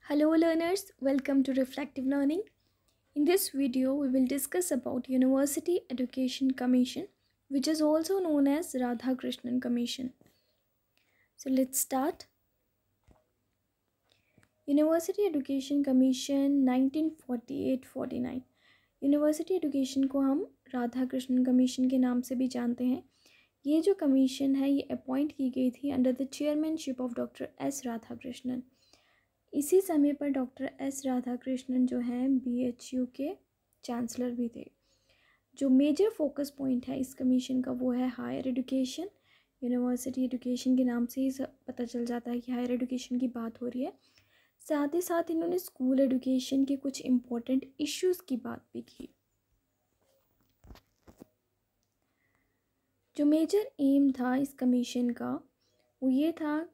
Hello learners, welcome to Reflective Learning. In this video, we will discuss about University Education Commission, which is also known as Radhakrishnan Commission. So let's start. University Education Commission 1948-49. University education को हम Radha Krishnan commission के नाम से भी जानते हैं। ये जो कमीशन है ये अपॉइंट की गई थी under the chairmanship of doctor S Radhakrishnan. इसी समय पर डॉक्टर एस राधाकृष्णन जो हैं BHU के चांसलर भी थे। जो मेजर फोकस पॉइंट है इस कमीशन का वो है हायर एजुकेशन। यूनिवर्सिटी एजुकेशन के नाम से ही पता चल जाता है कि हायर एजुकेशन की बात हो रही है। साथ ही साथ इन्होंने स्कूल एजुकेशन के कुछ इम्पोर्टेंट इश्यूज़ की बात भी की। जो मेजर एम था इस कमीशन का वो ये था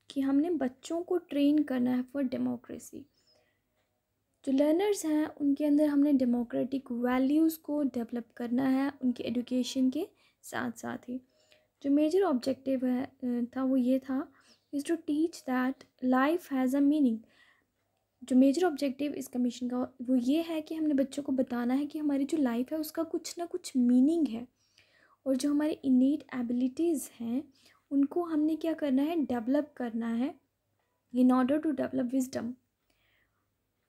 कि हमने बच्चों को ट्रेन करना है फॉर डेमोक्रेसी। जो लर्नर्स हैं उनके अंदर हमने डेमोक्रेटिक वैल्यूज़ को डेवलप करना है उनके एजुकेशन के साथ साथ ही। जो मेजर ऑब्जेक्टिव था वो ये था is to teach that life has a meaning. जो मेजर ऑब्जेक्टिव इस कमीशन का वो ये है कि हमने बच्चों को बताना है कि हमारी जो लाइफ है उसका कुछ ना कुछ मीनिंग है, और जो हमारी इनेट एबिलिटीज़ हैं उनको हमने क्या करना है, डेवलप करना है in order to develop wisdom.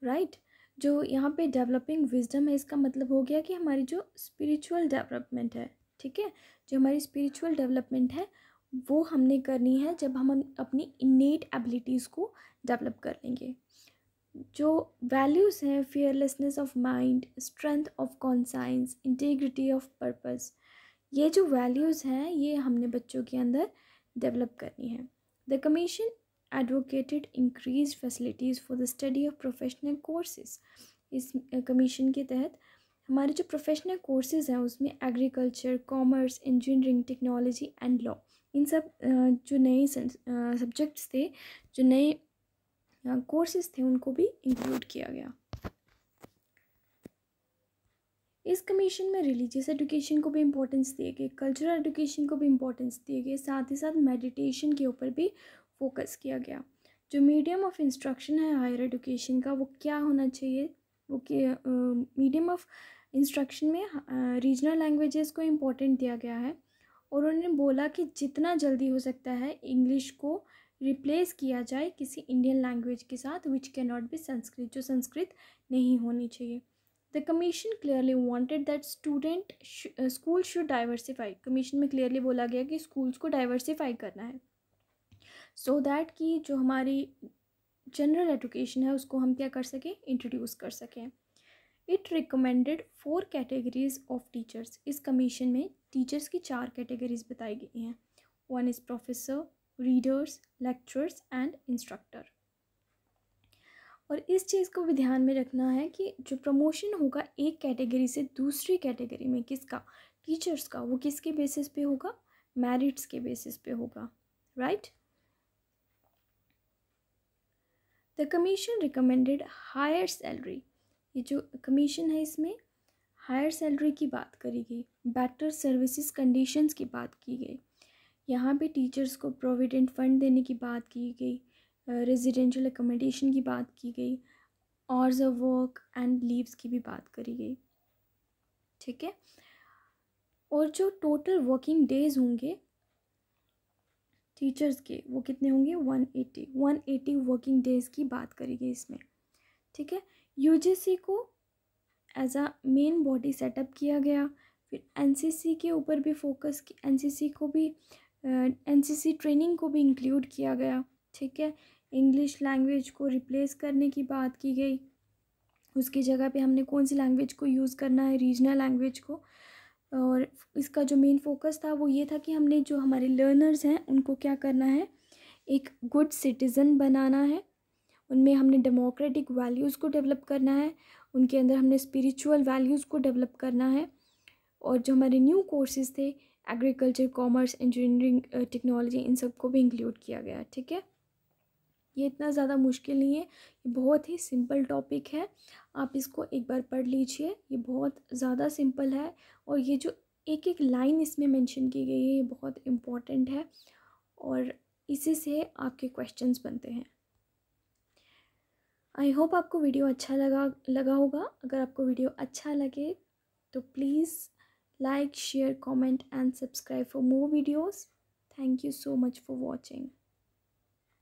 Right, जो यहाँ पे डेवलपिंग विजडम है इसका मतलब हो गया कि हमारी जो स्पिरिचुअल डेवलपमेंट है, ठीक है, जो हमारी स्पिरिचुअल डेवलपमेंट है वो हमने करनी है जब हम अपनी इनेट एबिलिटीज़ को डेवलप कर लेंगे। जो वैल्यूज़ हैं fearlessness of mind, strength of conscience, integrity of purpose, ये जो वैल्यूज़ हैं ये हमने बच्चों के अंदर डेवलप करनी है। The commission advocated increase facilities for the study of professional courses. इस कमीशन के तहत हमारे जो प्रोफेशनल कोर्सेज़ हैं उसमें agriculture, commerce, engineering, technology and law, इन सब जो नए सब्जेक्ट्स थे, जो नए कोर्सेज़ थे उनको भी इंक्लूड किया गया। इस कमीशन में रिलीजियस एजुकेशन को भी इम्पोर्टेंस दिए गए, कल्चरल एजुकेशन को भी इम्पोर्टेंस दिए गए, साथ ही साथ मेडिटेशन के ऊपर भी फोकस किया गया। जो मीडियम ऑफ इंस्ट्रक्शन है हायर एजुकेशन का वो क्या होना चाहिए, वो मीडियम ऑफ इंस्ट्रक्शन में रीजनल लैंग्वेजेस को इम्पोर्टेंट दिया गया है, और उन्होंने बोला कि जितना जल्दी हो सकता है इंग्लिश को रिप्लेस किया जाए किसी इंडियन लैंग्वेज के साथ which can not be Sanskrit, जो संस्कृत नहीं होनी चाहिए। The commission clearly wanted that school should diversify. Commission में क्लियरली बोला गया कि स्कूल्स को डाइवर्सिफाई करना है सो दैट कि जो हमारी जनरल एजुकेशन है उसको हम क्या कर सकें, इंट्रोड्यूस कर सकें। It recommended 4 categories of teachers. इस कमीशन में टीचर्स की 4 कैटेगरीज बताई गई हैं। 1 is professor, readers, lecturers and instructor. और इस चीज़ को भी ध्यान में रखना है कि जो प्रमोशन होगा एक कैटेगरी से दूसरी कैटेगरी में किसका, टीचर्स का, वो किसके बेसिस पे होगा, मेरिट्स के बेसिस पे होगा। Right, the commission recommended higher salary. ये जो कमीशन है इसमें हायर सैलरी की बात करी गई, बेटर सर्विसेज कंडीशंस की बात की गई, यहाँ पे टीचर्स को प्रोविडेंट फंड देने की बात की गई, रेजिडेंशियल एकोमोडेशन की बात की गई, hours of work and leaves की भी बात करी गई। ठीक है, और जो टोटल वर्किंग डेज होंगे टीचर्स के वो कितने होंगे, 180 वर्किंग डेज की बात करी गई इसमें। ठीक है, यूजीसी को as a main body setup किया गया। फिर एनसीसी के ऊपर भी फोकस, एनसीसी को भी एनसीसी ट्रेनिंग को भी इंक्लूड किया गया। ठीक है, इंग्लिश लैंग्वेज को रिप्लेस करने की बात की गई, उसकी जगह पे हमने कौन सी लैंग्वेज को यूज़ करना है, रीजनल लैंग्वेज को। और इसका जो मेन फोकस था वो ये था कि हमने जो हमारे लर्नर्स हैं उनको क्या करना है, एक गुड सिटीज़न बनाना है, उनमें हमने डेमोक्रेटिक वैल्यूज़ को डेवलप करना है, उनके अंदर हमने स्पिरिचुअल वैल्यूज़ को डेवलप करना है। और जो हमारे न्यू कोर्सेज़ थे एग्रीकल्चर, कॉमर्स, इंजीनियरिंग, टेक्नोलॉजी, इन सब को भी इंक्लूड किया गया। ठीक है, ये इतना ज़्यादा मुश्किल नहीं है, ये बहुत ही सिंपल टॉपिक है, आप इसको एक बार पढ़ लीजिए, ये बहुत ज़्यादा सिंपल है। और ये जो एक एक लाइन इसमें मेंशन की गई है ये बहुत इम्पॉर्टेंट है, और इसी से आपके क्वेश्चंस बनते हैं। आई होप आपको वीडियो अच्छा लगा होगा। अगर आपको वीडियो अच्छा लगे तो please like, share, comment and subscribe for more videos. Thank you so much for watching.